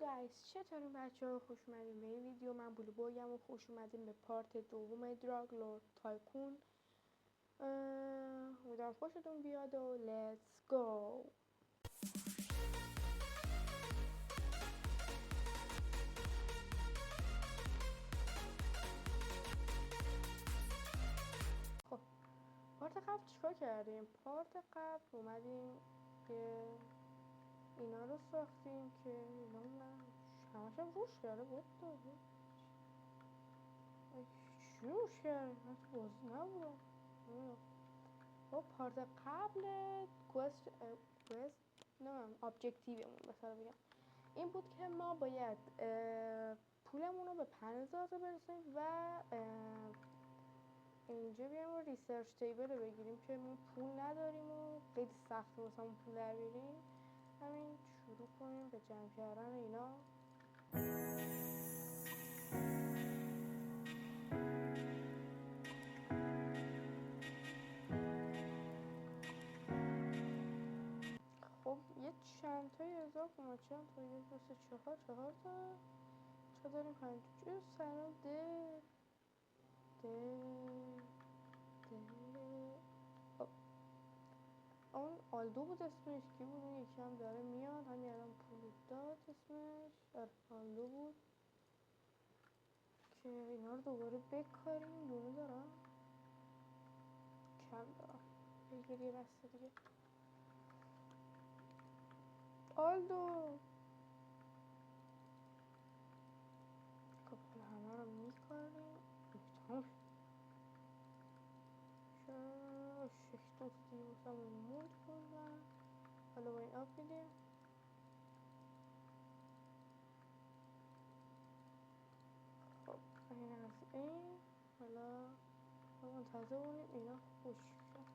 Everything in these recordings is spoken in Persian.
گایز، چطورین بچه ها؟ خوش اومدین به این ویدیو. من بلو بویم و خوش اومدین به پارت دوم دراگ لورد تایکون. امیدوارم خوشتون بیاد و لیتس گو. خب پارت قبل چیکار کردیم؟ پارت قبل اومدیم که اینا رو ساختیم که اینا همشم روش کرده بود. چی روش کرده؟ من تو بازی نبودم. با پارت قبل کوست نمیم ابجکتیومون مثلا بگم این بود که ما باید پولمون رو به 5000 برسونیم و اینجا بیایم و ریسرچ تیبل رو بگیریم که ما پول نداریم و خیلی سخته واسه پول در بیاریم. همین شروع کنیم به جمع کردن اینا. خب یه چند تایی اضافه اومد. چند تا؟ 1 2 3 4 تا چه داریم؟ 5 جو سلام ده اون آلدو بود اسمش. کی بود اون یکی هم داره میاد همین الان پول داد اسمش. آلدو بود که اینا رو دوباره بکاریم. دونه دارم کم دارم بگیر یه بسته دیگه. آلدو خب همه رو میکاریم. تمام شش تا دیگه بسامون موند کنم. حالا با این آب میدیم. خب این از این. حالا منتظر بونیم اینا خوش شد.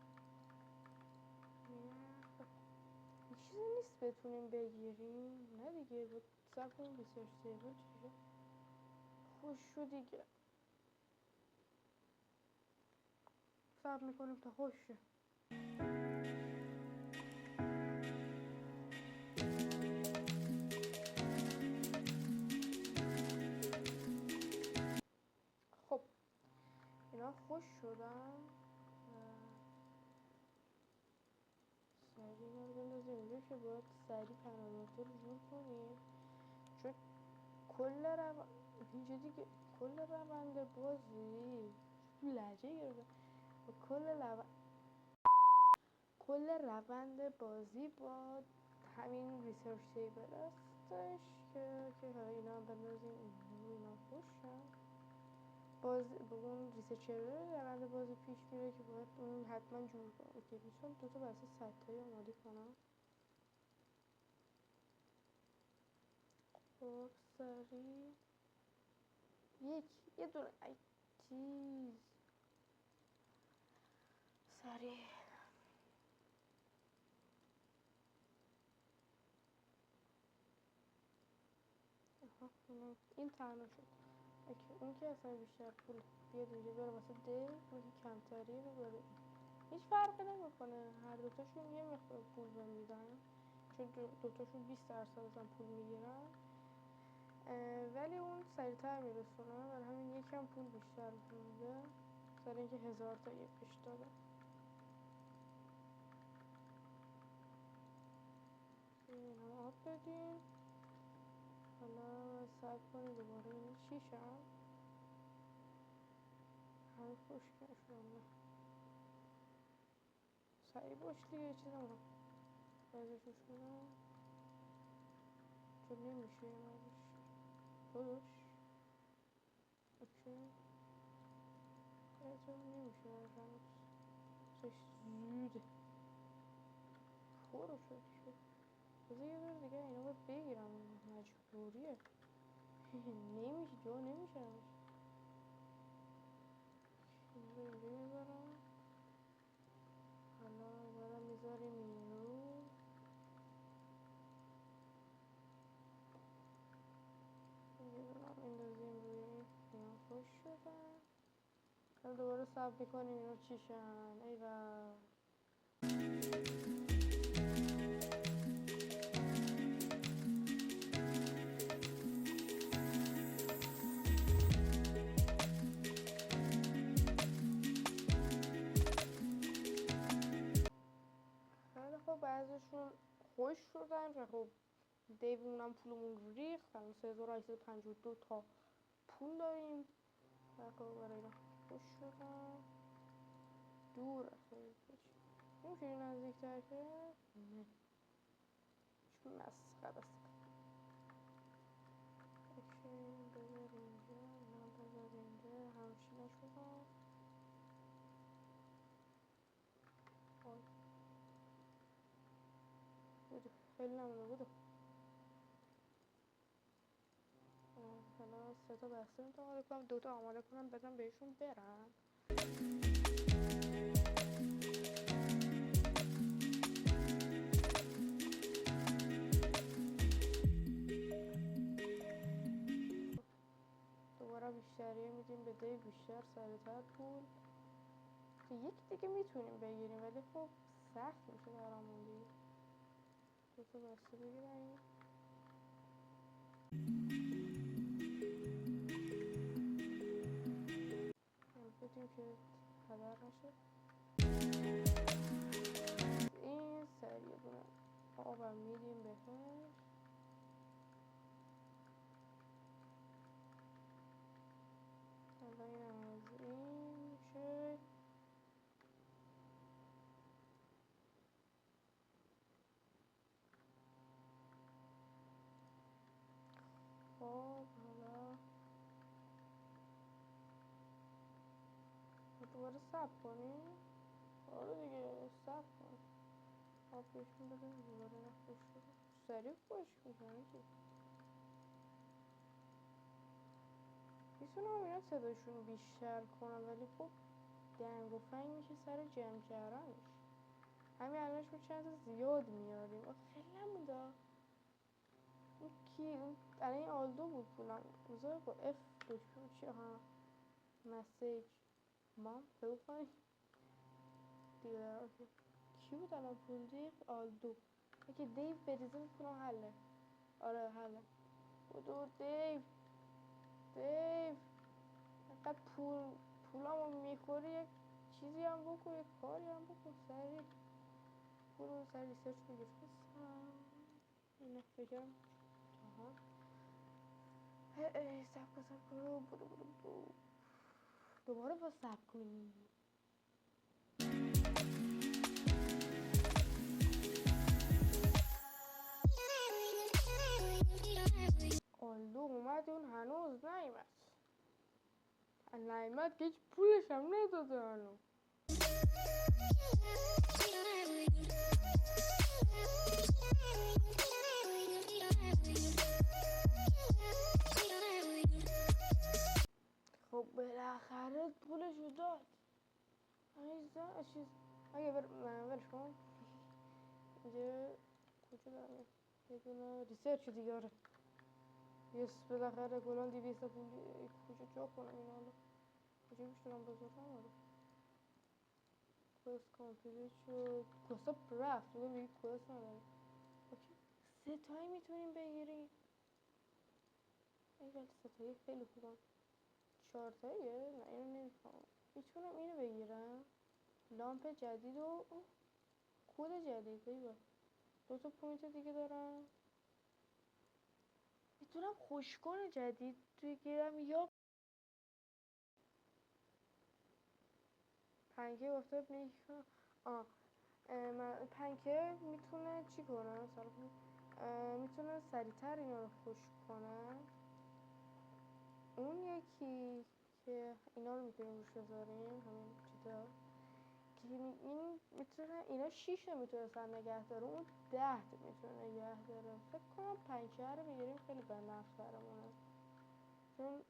یه چیزی نیست بتونیم بگیریم؟ نه دیگه بود سب کنیم ریسرچ تیبل چیشه خوش شد دیگه. سب میکنیم تا خوش شد. خب اینا خوش شدن. سریع اینا رو بندازیم اینجا که باید سریع پناهگاه رو جور کنیم، چون کل روند بازی تو لحجه گرفته. کل روند بازی با همین ریسرچ تیبل هستش که حالا اینا هم بندازیم اینا خوشن. به اون ریسرچ تیبل روند بازی پیش میره که باید اون حتما جور کنم. اوکی میشم دوتا بسته ستایی آماده کنم. خب سریع یه دونه چیز سریع این تنها شد. اوکی اون که اصلا بیشتر پول بیاد اینجا بره واسه ده، اون که کمتری رو بره. هیچ فرقی نمیکنه، هر دوتاشون یه مقدار پول میدن، چون دوتاشون 20% ازم پول میگیرن، ولی اون سریعتر میرسونه، برای همین یکم پول بیشتر میده سر اینکه 1000 تا یکش داده. این هم آب بدیم. حالا سعی کنیم دوباره این شیشه همه خوشگل شده. سریع باش دیگه، چیز هم بازشش کنم چون نمیشه یه بازش داداش. اوکی بازم نمیشه برش سش زوده پرو شد شد. بذار یه دور دیگه اینا باید بگیرم، مجبوریه. نمیشه جا نمیشه همش. این رو اینجا میذارم. حالا دارم میذاریم این رو. یه دارم میندازیم روی اینا خوش شدن. حالا دوباره سب میکنیم اینا چیشن. ایوه و خب دیومون هم پولمون رو ریخت. الان 3852 تا پول داریم و خب برای اینا خوش شدم دور خیلی نمیشه نزدیک تر کرد؟ نه چون مسخره است. اوکی بذار اینجا، نه بذار اینجا، همچینه شدم. آی بودو خیلی نمونه بودو. حالا 3 تا بسته رو آماده کنم، 2 تا آماده کنم بدم بهشون برم. دوباره بیشتریه میدیم به دیو، بیشتر سریعتر پول که یکی دیگه میتونیم بگیریم ولی خب سخت میشه برامون دیگه. 2 تا بسته بگیریم بدیم که خبر نشه. این سریع دونه آبم میدیم بهش. حالا اینم از این میشه. خب حالا دوباره صبر کنیم. آره دیگه صبر کن. آب بهشون بده دوباره نخوش بده سریع خوش میکنه که میتونم اینا صداشون بیشتر کنم ولی خب دنگ و فنگ میشه سر جمع کردنش. همین الانش رو چند تا زیاد میاریم. خیلی نمونده. اون کی اون الان این آلدو بود پولم بذار با اف دکتر چی ها مسیج مام بگو کنی دیگه. اوکی کی بود الان پول دیگه آلدو اوکی دیو بریزه پولم حله. آره حله بودو دیو اینقدر پولمو میخوری یک چیزی هم بکن یک کاری هم بکن سریع برو سریع ریسرچ بگیر. اینه فکرم آها سب کن برو دوباره با سب کنی. آلدو اومد اون هنوز نیمد که هیچ پولش هم نداده هنوز. خب بالاخره پولشو داد. ایزا چیز اگه برش کن اینجا کجا دارم یه دونه ریسرچ دیگه. آره یس بالاخره گلان 200 پول کجا جا کنم این حالا کجا میشتونم بذارم. آره کوست کامپلیت شد. کوستا رفت دیگه میگه کوست نداره. اوکی 3 تایی میتونیم بگیریم. اول 3 تایی خیلی خوبم. 4 تاییه نه اینو نمیخوام. میتونم اینو بگیرم لامپ جدید و کد جدید بگیر. 2 تا پوینت دیگه دارم. میتونم خوشگل جدید بگیرم یا پنکه گفته میکنم. پنکه میتونه چی کنه میتونه سریعتر اینا رو خشک کنه. اون یکی که اینا رو میتونیم روش بذاریم همین چیزا که این میتونه اینا 6 میتونه نگه داره اون 10 میتونه نگه داره. فکر کنم پنکه رو بگیریم خیلی به نفعمونه چون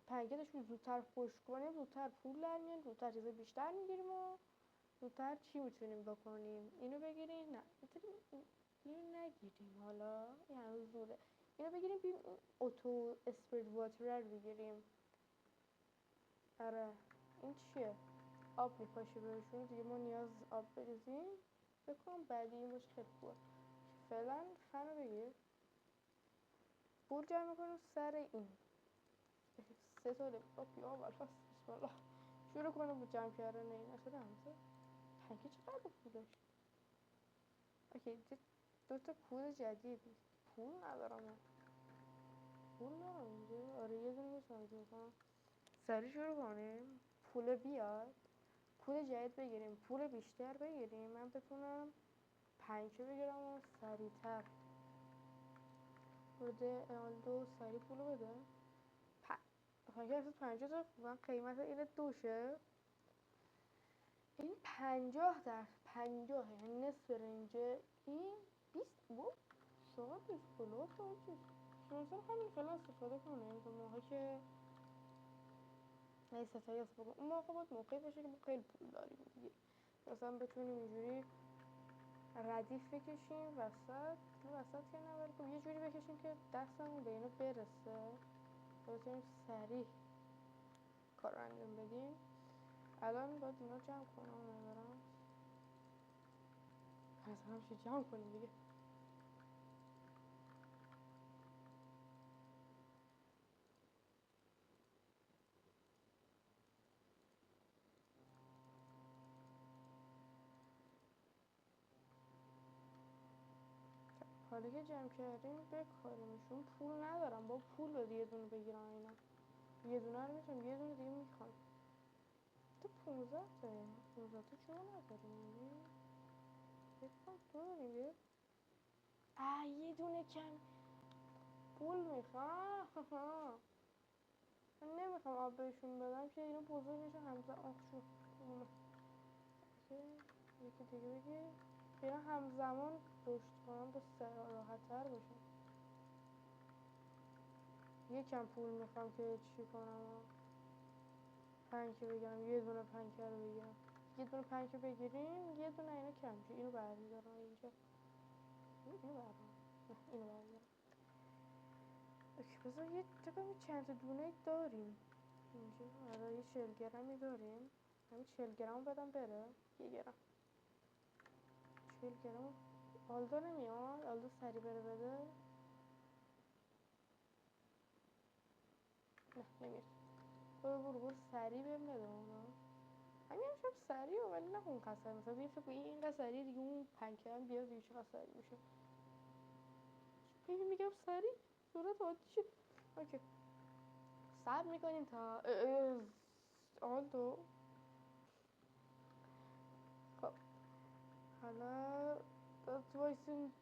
پنکه داشتیم زودتر خشک کنیم زودتر پول در میاد زودتر چیز بیشتر میگیریم و زودتر چی میتونیم بکنیم. اینو بگیریم نه اینو نگیریم حالا این هنوز زوده. اینو بگیریم بیم این اوتو اسپرید واتر رو بگیریم. آره این چیه آب میپاشه بهشون دیگه ما نیاز آب بریزیم. بکنم بعدی این باشه خیلی خوبه. فعلا فنو بگیر پول جمع میکنیم سر این 3 تا لپتاپ یا بلفاس بسم الله شروع کنم با جمع کردن این اصلا همسه پنکه چقدر پولش. اوکی دو تا کود جدید. پول ندارم من. پول ندارم اینجا. آره یه دونه میتونم بکنم. سریع شروع کنیم. پول بیاد. کود جدید بگیریم. پول بیشتر بگیریم. من بتونم 5 بگیرم و سریعتر. بده دو سریع پولو بده. اگه اصلا 50 تا من قیمت این دوشه. این 50 یعنی نصف رنج این 20 چقدر 20 دلار تا چیز مثلا همین فعلا استفاده کنه تا موقع که نه ستایی استفاده کنه. اون موقع باید موقعی باشه که ما خیلی پول داریم دیگه، مثلا بتونیم اینجوری ردیف بکشیم وسط که نه، ولی یه جوری بکشیم که دستمون به اینو برسه بتونیم سریع کار انجام بدیم. الان باید اینا جمع کنم نمیبرم حتما میشه جمع کنیم دیگه. حالا که جمع کردیم بکاریمشون. پول ندارم با پول بده یه دونه بگیرم اینا. یه دونه رو میتونم یه دونه دیگه میخوام. تو 15 تا 15 تا چون نداریم فکر کنم تو داریم یه یه دونه کم پول میخوام. من نمیخوام آب بهشون بدم که اینو بزرگ بشه همزمان شد یکی دیگه بگیر که اینا همزمان رشد کنم با راحت تر باشم. یکم پول میخوام که چی کنم 5 بگیرم. یه دونه 5 رو بگیرم. یه دونه 5 بگیریم یه دونه اینا کم میشه. اینو برمیدارم اینجا. اینو برمیدارم. نه اینو برمیدارم. اوکی بذار یه تقریبا چند تا دونه داریم اینجا. آره یه 40 گرمی داریم. همین 40 گرم بدم بره. یه گرم 40 گرم آلدو نمیاد. آلدو سری بره بده. نه نمیاد. برو سری بهم بده اونا. همین هم شب سریع ولی نه اون قصر مثلا دیگه فکر این قصری دیگه اون 5 هم بیاد دیگه چقدر سریع میشه. میگم سریع صورت عادی شد. اوکی صبر میکنیم تا آلدو. خب حالا تو وایسیم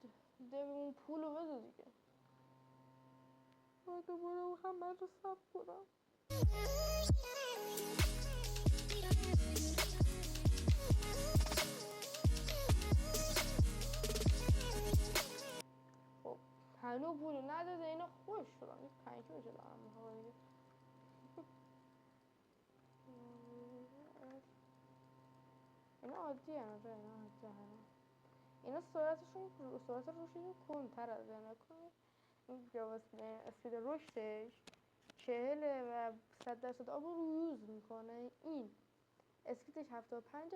اون پولو بده دیگه. دوباره همه رو صبر کنم. خب هنو پولو نداده اینا خوش شدم. این 5 بشه دارم میخواه دیگه. اینا عادی هن آره اینا عادی هن. اینا سرعت رشدشون کندتر از اینا کنید. این اسپید رشدش 40 و 100% آب رو یوز میکنه. این اسپیدش 75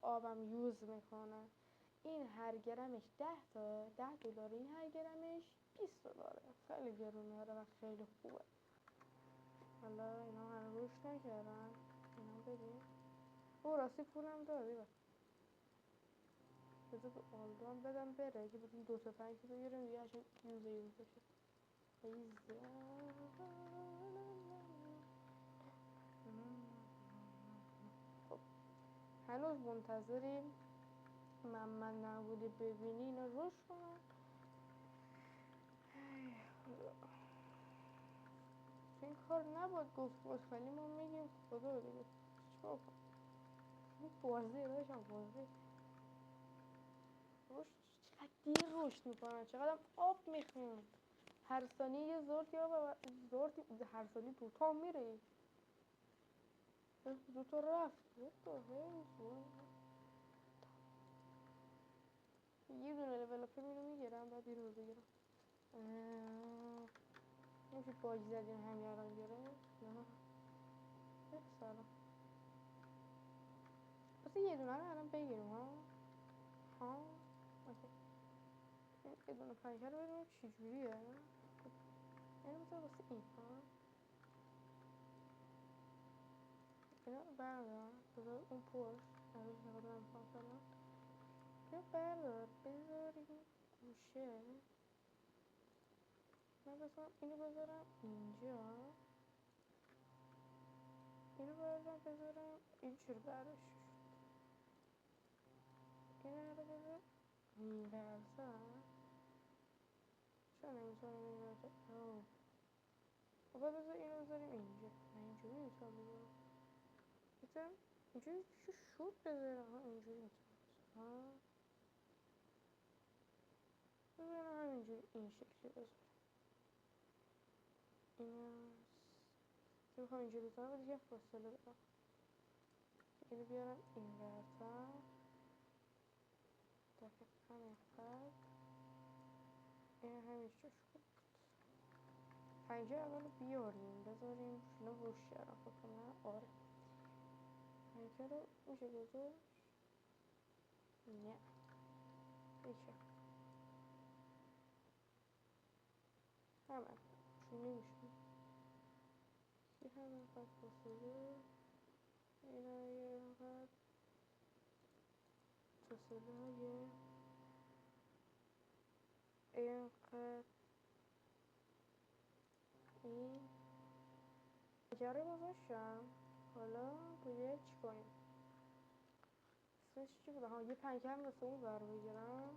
آبم یوز میکنه. این هر گرمش 10 دلار. این هر گرمش 20 دلاره. خیلی گرونه و خیلی خوبه. حالا اینا هنوز رشد نکردن. اینا بدیم او راستی پولم داری بذار به آلدوان بدم بره که بتونیم 2 تا 5 بگیریم دیگه عشان یوز بشه. خب هنوز منتظریم من نبوده ببینی اینا رشد کنن. این کار نباید گفت ولی ما میگیم خدا دیگه چیکار کنم. این بازی داشتم بازی رشد چقدر دیر رشد میکنن. چقدر آب میخوان. هر ثانیه یه زورت یا هر ثانیه 2 تا میره. 2 تا رفت. یه دونه لول اپ اینو میگیرم بعد اینو بگیرم. نمیشه باگ زدیم همین الان گرفت. نه سلام بس یه دونه رو الان بگیرم ها اوکی. یه دونه 5 رو ببینم چی جوریه. اینو بذار واسه این اینو بردار بذار اون پشت ازش نگاه نمی‌کنم فعلا. اینو بردار بذاریم میشه من بذارم اینو بذارم اینجا، اینو بذارم این چرا برداشت اینو رو بذار این برزن چرا نمیتونم این برزن خب بذار اینو بذاریم اینجا. من اینجوری نمیتونم بذارم بذارم اینجوری چی شد بذارم اینجوری میتونم بذارم همینجوری این شکلی بذارم اینو میخوام اینجوری بذارم و دیگه فاصله بدم اینو بیارم این برزن دقیقا اینقدر این همین جاش خوب پنجه اول بیاریم بذاریم اینا روش شرم بکنم. آره پنجه رو میشه گذاشت نه میشه همه چون نمیشه یه همه قد فاصله اینا یه قد فاصله های اینقدر این پنجه رو گذاشتم. حالا باید چی کنیم اسمش چی بوده ها یه پنکه هم واسه اون ور بگیرم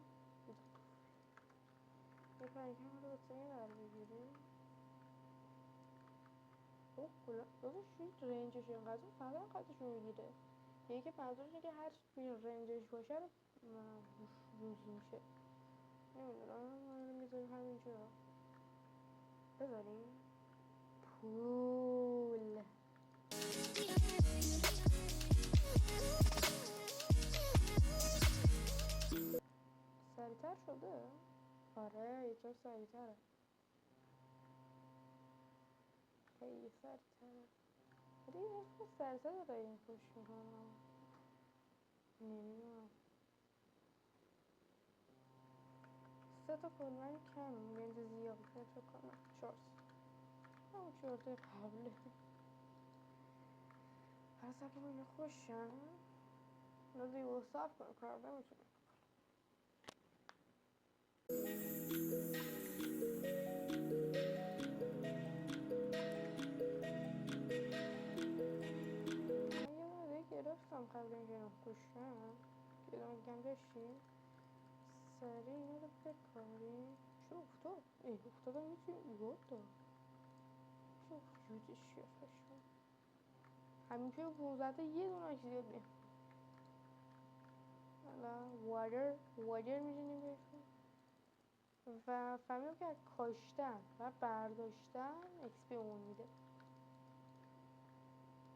یه پنکه هم رو واسه این ور بگیریم اوه کلا داداش این رنجش اینقدر فقط اینقدرش میگیره یکی که منظورش اینه که هر توی رنجش باشه رو روز میشه نمیدونم ما رو میذاریم همینجا بذاریم پول سریعتر شده؟ آره یکم سریعتره خیلی سریعتره ولی این حس سریعتر داره این خوش میکنم نمیدونم سه تا کلمه کم بینده زیاد فکر کنم 4 همون 4 تا قبله هر سبب اینو خوشم اینا دیگه رو صرف کنم کار نمیتونم من یه مورد گرفتم قبل اینکه اینو خوشم که ادامه گم داشتیم سریع اینا رو بکاریم چه افتاد؟ افتادم میتونیم ایراد دار چه جوزش شفشون همین که 15 تا یه دونه زیاد نیم حالا وادر میدونیم بهشون و فهمیدم که کاشتن و برداشتن اکسپی اون میده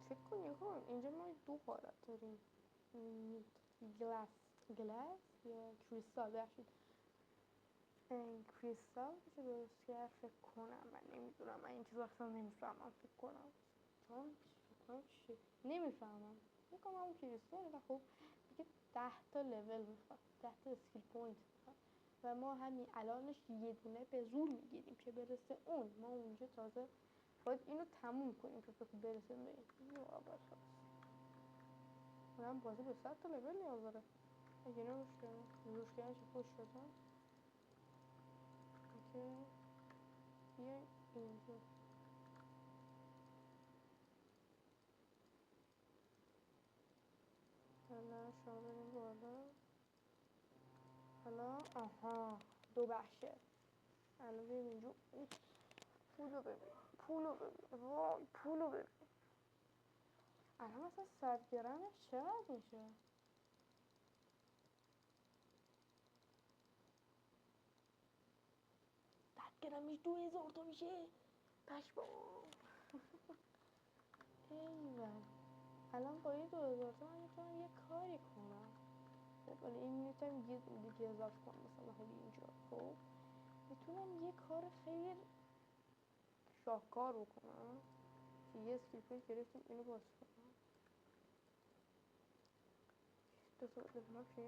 فکر کن نگاه اینجا ما 2 حالت داریم گلاس یا کریستال بخشید این کریستال که درست کرد فکر کنم من نمیدونم من این چیز اصلا نمیفهمم فکر کنم چیه نمیفهمم فکر کنم اون کریستال و خب دیگه 10 تا لول میخواد 10 تا اسکیل پوینت میخواد و ما همین الانش یه دونه به زور میگیریم که برسه اون ما اونجا تازه باید اینو تموم کنیم که فکر برسیم به این اول خلاص من بازی به 100 تا لول نیاز داره اگه روش کردن چه خوش شدن که بیایم اینجا حالا شما بریم بالا حالا آها 2 بخشه الان بریم اینجا پولو ببین پولو ببین الان مثلا 100 گرمش چقدر میشه 100 گرمش 2000 تا میشه پشمام ایول الان با این 2000 تا من میتونم یه کاری کنم خب ولی این میتونم یه دیگه اضافه کنم مثلا همین اینجا خب میتونم یه کار خیلی شاهکار بکنم که یه اسکیل پوینت گرفتیم اینو باز کنم 2 تا دفعه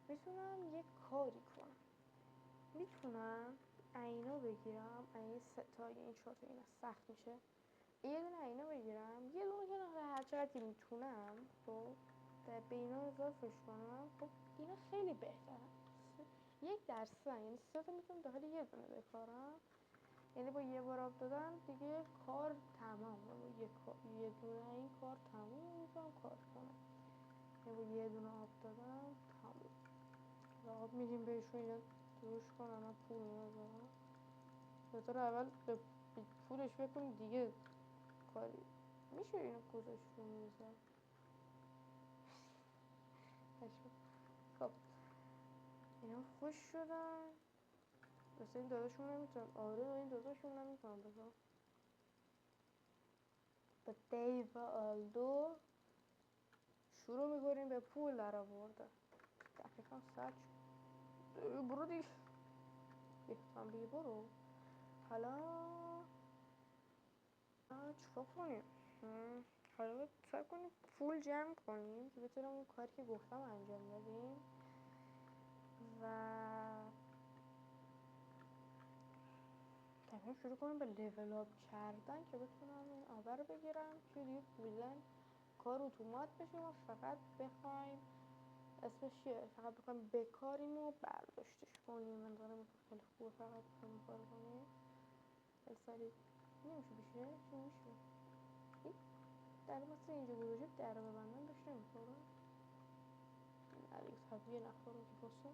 میتونم یه کاری کنم میتونم اینا بگیرم این 3 تا این 4 تا اینا سخت میشه یه دونه اینا بگیرم یه دونه که هر چقدر میتونم خب به اینا اضافهش کنم خب اینا خیلی بهتره 1% یعنی 3 تا میتونم داخل یه دونه بکارم. یعنی با یه بار آب دادن دیگه کار تمام. با یه دونه این کار تموم میتونم کار کنم. یعنی با یه دونه آب دادم تموم. آب میدیم بهشون اینا دوش کنن من پول ندارم. بهتر اول به پولش بکنیم دیگه کاری میشه اینو گذاشت رو میزم. خب اینا خوش شدن. مثل این داداشون نمیتونم. آره این داداشون نمیتونم بگم با دیو و آلدو شروع میکنیم به پول در آورده. دقیقا سرچ برو دیگه بهتم بگی برو. حالا چکار کنیم؟ حالا باید سعی کنیم پول جمع کنیم که بتونم اون کاری که گفتم انجام بدیم و تمام شروع کنیم به لیول اپ کردن که بتونم این آور رو بگیرم که دیگه کلا کار اتومات بشه و فقط بخوایم اسمش چیه؟ فقط بخوایم بکاریم و برداشتش کنیم. من دارم خیلی خوبه فقط بخوایم کار کنیم خیلی سریع نمیشه بشه؟ چی میشه؟ این در مثل اینجا گذاشته در ببندن بهش نمیخوره؟ نه دیگه طبیعه نخوره که باسه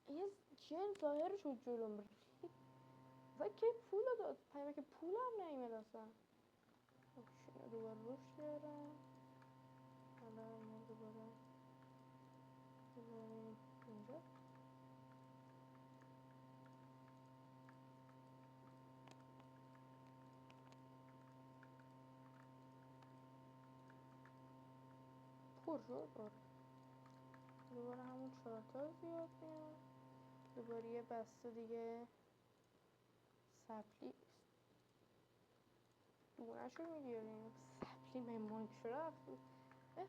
یه جن ظاهر شد جلوم و که پول رو داد پیمه که پول هم نیمد اصلا. شنه دوباره روش کردم. حالا اینا دوباره بذاریم اینجا. پر شد آره. دوباره همون 4 تا زیاد میاد. دوباره یه بسته دیگه سپلی دونه‌شو میگیریم. سپلی مهمان رفت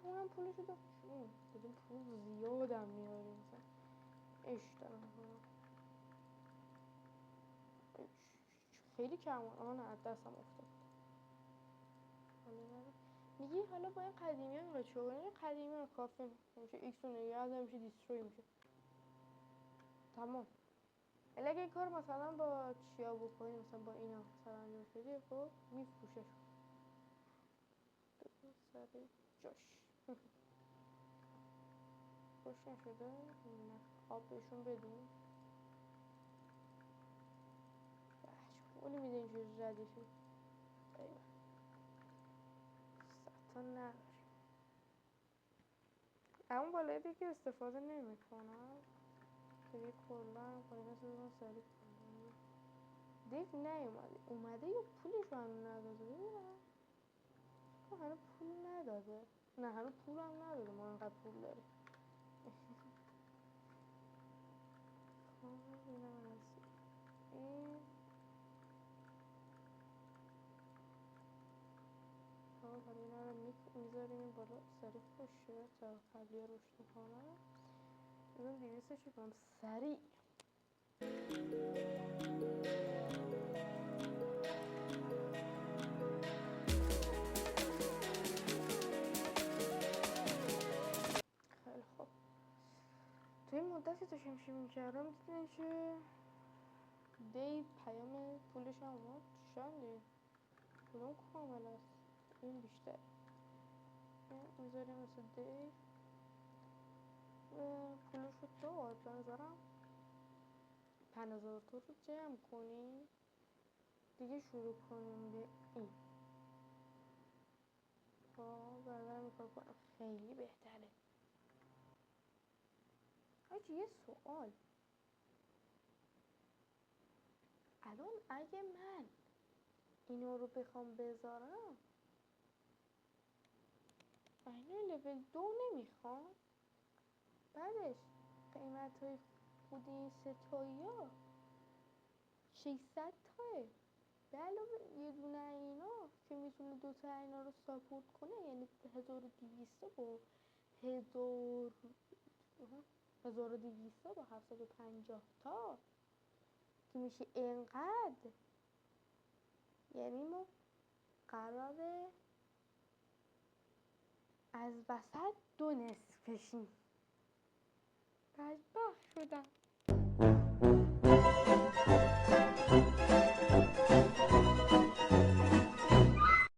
اونم پولشو داد چون دیدیم پول زیادم میاریم مثلا اشتباه کنم خیلی کم. نه از دستم افتاد. میگی حالا با این قدیمی ها میخواد چه کنیم؟ قدیمی ها کافی میشه ایکس رو نگه داره میشه دیستروی میشه تمام. اگه این کار مثلا با چیا بکنیم مثلا با اینا مثلا انجام شدی خب میفروشش سر جاش خوش نشده نه آب بهشون بدیم خیلی میده اینجوری ردیفی ایوه 100 تا نداریم. اما بالای دیگه استفاده نمی کنم که دیگه کلا قایمه سازم سریع کنم. دیو نیومده اومده یا پولش رو هنو نداده ببینم هنو پول نداده. نه هنو پول هم نداده ما انقدر پول داریم. خب اینم از این. خب حالا اینا رو میذاریم این بالا سریع بشه تا قبلیه رشد میکنم. بزنم 200 رو کنم سریع. خیلی خوب تو این مدتی داشتم میکردم دیدین که دی پیام پولش هم اومد چنده کدوم کامل است این بیشتر میذاریم مثل دی پولش رو داد بنظرم 5000 تا رو جمع کنیم دیگه شروع کنیم به این با بردر میکار کنم خیلی بهتره. آجی یه سوال الان اگه من اینا رو بخوام بذارم اینو لول 2 نمیخوام بعدش قیمت های خود این ستایی ها 600 تاه به علاوه یه دونه اینا که میتونه دوتا اینا رو ساپورت کنه یعنی 1200 با 1200 با 750 تا که میشه اینقدر. یعنی ما قراره از وسط دو نصف کشیم بدبخت شدم.